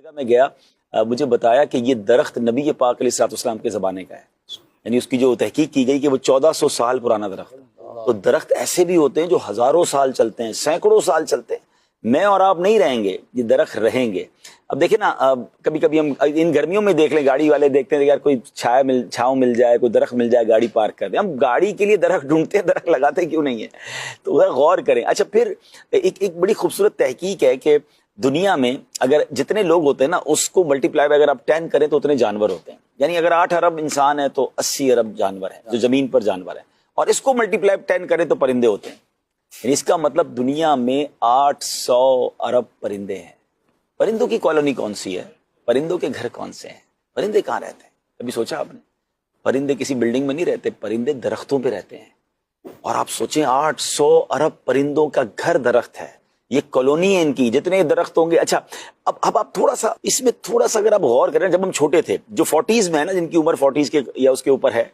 جگہ میں گیا مجھے بتایا کہ یہ درخت نبی پاک علیہ الصلوۃ والسلام کے زمانے کا ہے، یعنی اس کی جو تحقیق کی گئی کہ وہ 1400 سال پرانا درخت۔ تو درخت ایسے بھی ہوتے ہیں جو ہزاروں سال چلتے ہیں، سینکڑوں سال چلتے ہیں۔ میں اور آپ نہیں رہیں گے، یہ درخت رہیں گے۔ اب دیکھیں نا، کبھی کبھی ہم ان گرمیوں میں دیکھ لیں، گاڑی والے دیکھتے ہیں یار کوئی چھاؤں مل جائے، کوئی درخت مل جائے، گاڑی پارک کر دیں۔ ہم گاڑی کے لیے درخت ڈھونڈتے ہیں، درخت لگاتے کیوں نہیں ہے؟ تو غور کریں۔ اچھا، پھر ایک بڑی خوبصورت تحقیق ہے کہ دنیا میں اگر جتنے لوگ ہوتے ہیں نا، اس کو ملٹی پلائی اگر آپ 10 کریں تو اتنے جانور ہوتے ہیں۔ یعنی اگر 8 ارب انسان ہے تو 80 ارب جانور ہیں جو زمین پر جانور ہیں، اور اس کو ملٹی پلائی 10 کریں تو پرندے ہوتے ہیں۔ یعنی اس کا مطلب دنیا میں 800 ارب پرندے ہیں۔ پرندوں کی کالونی کون سی ہے؟ پرندوں کے گھر کون سے ہیں؟ پرندے کہاں رہتے ہیں؟ کبھی سوچا آپ نے؟ پرندے کسی بلڈنگ میں نہیں رہتے، پرندے درختوں پہ رہتے ہیں۔ اور آپ سوچیں 800 ارب پرندوں کا گھر درخت ہے، یہ کالونی ہے ان کی، جتنے درخت ہوں گے۔ اچھا، اب آپ تھوڑا سا اس میں اگر آپ غور کریں، جب ہم چھوٹے تھے، جو 40s میں ہے نا، جن کی عمر 40s کے یا اس کے اوپر ہے،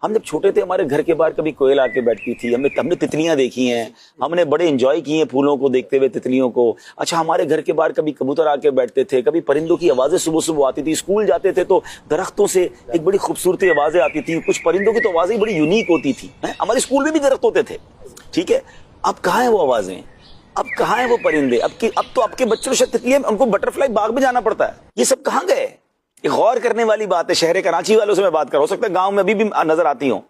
ہم جب چھوٹے تھے ہمارے گھر کے باہر کبھی کوئل آ کے بیٹھتی تھی، ہم نے تتلیاں دیکھی ہیں، ہم نے بڑے انجوائے کی ہیں پھولوں کو دیکھتے ہوئے، تتلیوں کو۔ اچھا، ہمارے گھر کے باہر کبھی کبوتر آ کے بیٹھتے تھے، کبھی پرندوں کی آوازیں صبح صبح آتی تھی، اسکول جاتے تھے تو درختوں سے ایک بڑی خوبصورتی آوازیں آتی تھی، کچھ پرندوں کی تو آوازیں بڑی یونیک ہوتی تھی۔ ہمارے اسکول میں بھی درخت ہوتے تھے، ٹھیک ہے؟ اب کہاں ہیں وہ آوازیں؟ اب کہاں ہیں وہ پرندے؟ اب تو آپ کے بچوں سے تتلیاں، ان کو بٹر فلائی باغ میں جانا پڑتا ہے۔ یہ سب کہاں گئے؟ یہ غور کرنے والی بات ہے۔ شہر کراچی والوں سے میں بات کر رہا ہوں، ہو سکتا ہے گاؤں میں ابھی بھی نظر آتی ہوں۔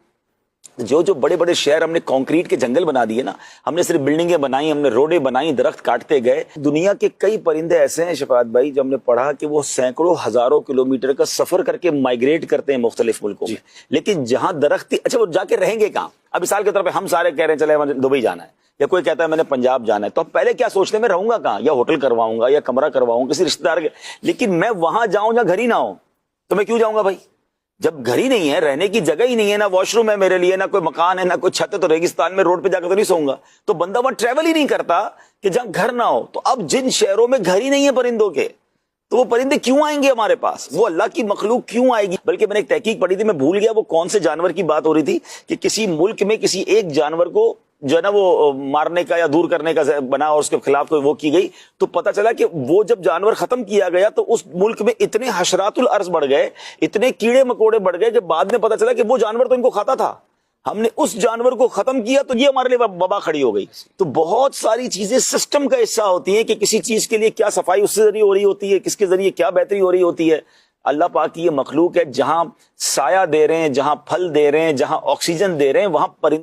جو بڑے بڑے شہر ہم نے کانکریٹ کے جنگل بنا دیے نا، ہم نے صرف بلڈنگیں بنائی، ہم نے روڈیں بنائی، درخت کاٹتے گئے۔ دنیا کے کئی پرندے ایسے ہیں شفاعت بھائی، جو ہم نے پڑھا کہ وہ سینکڑوں ہزاروں کلومیٹر کا سفر کر کے مائگریٹ کرتے ہیں مختلف ملکوں میں، لیکن جہاں درخت، اچھا وہ جا کے رہیں گے کہاں؟ اب مثال کے طور پہ ہم سارے کہہ رہے ہیں چلے ہمیں دبئی جانا ہے، یا کوئی کہتا ہے میں نے پنجاب جانا ہے، تو اب پہلے کیا سوچتے ہیں میں رہوں گا کہاں؟ یا ہوٹل کرواؤں گا، یا کمرہ کرواؤں کسی رشتہ دار کے، لیکن میں وہاں جاؤں جہاں گھر ہی نہ ہو تو میں کیوں جاؤں گا بھائی؟ جب گھر ہی نہیں ہے، رہنے کی جگہ ہی نہیں ہے، نہ واش روم ہے میرے لیے، نہ کوئی مکان ہے، نہ کوئی چھت ہے، تو ریگستان میں روڈ پہ جا کر تو نہیں سوؤں گا۔ تو بندہ وہاں ٹریول ہی نہیں کرتا کہ جہاں گھر نہ ہو۔ تو اب جن شہروں میں گھر ہی نہیں ہے پرندوں کے، تو وہ پرندے کیوں آئیں گے ہمارے پاس؟ وہ اللہ کی مخلوق کیوں آئے گی؟ بلکہ میں نے ایک تحقیق پڑھی تھی، میں بھول گیا وہ کون سے جانور کی بات ہو رہی تھی، کہ کسی ملک میں کسی ایک جانور کو جو ہے نا وہ مارنے کا یا دور کرنے کا بنا، اور اس کے خلاف کوئی وہ کی گئی، تو پتہ چلا کہ وہ جب جانور ختم کیا گیا تو اس ملک میں اتنے حشرات الارض بڑھ گئے، اتنے کیڑے مکوڑے بڑھ گئے، کہ بعد میں پتہ چلا کہ وہ جانور تو ان کو کھاتا تھا، ہم نے اس جانور کو ختم کیا تو یہ ہمارے لیے وبا کھڑی ہو گئی۔ تو بہت ساری چیزیں سسٹم کا حصہ ہوتی ہیں کہ کسی چیز کے لیے کیا صفائی اس سے ذریعے ہو رہی ہوتی ہے، کس کے ذریعے کیا بہتری ہو رہی ہوتی ہے۔ اللہ پاک کی یہ مخلوق ہے، جہاں سایہ دے رہے ہیں، جہاں پھل دے رہے ہیں، جہاں آکسیجن دے رہے ہیں، وہاں پرندے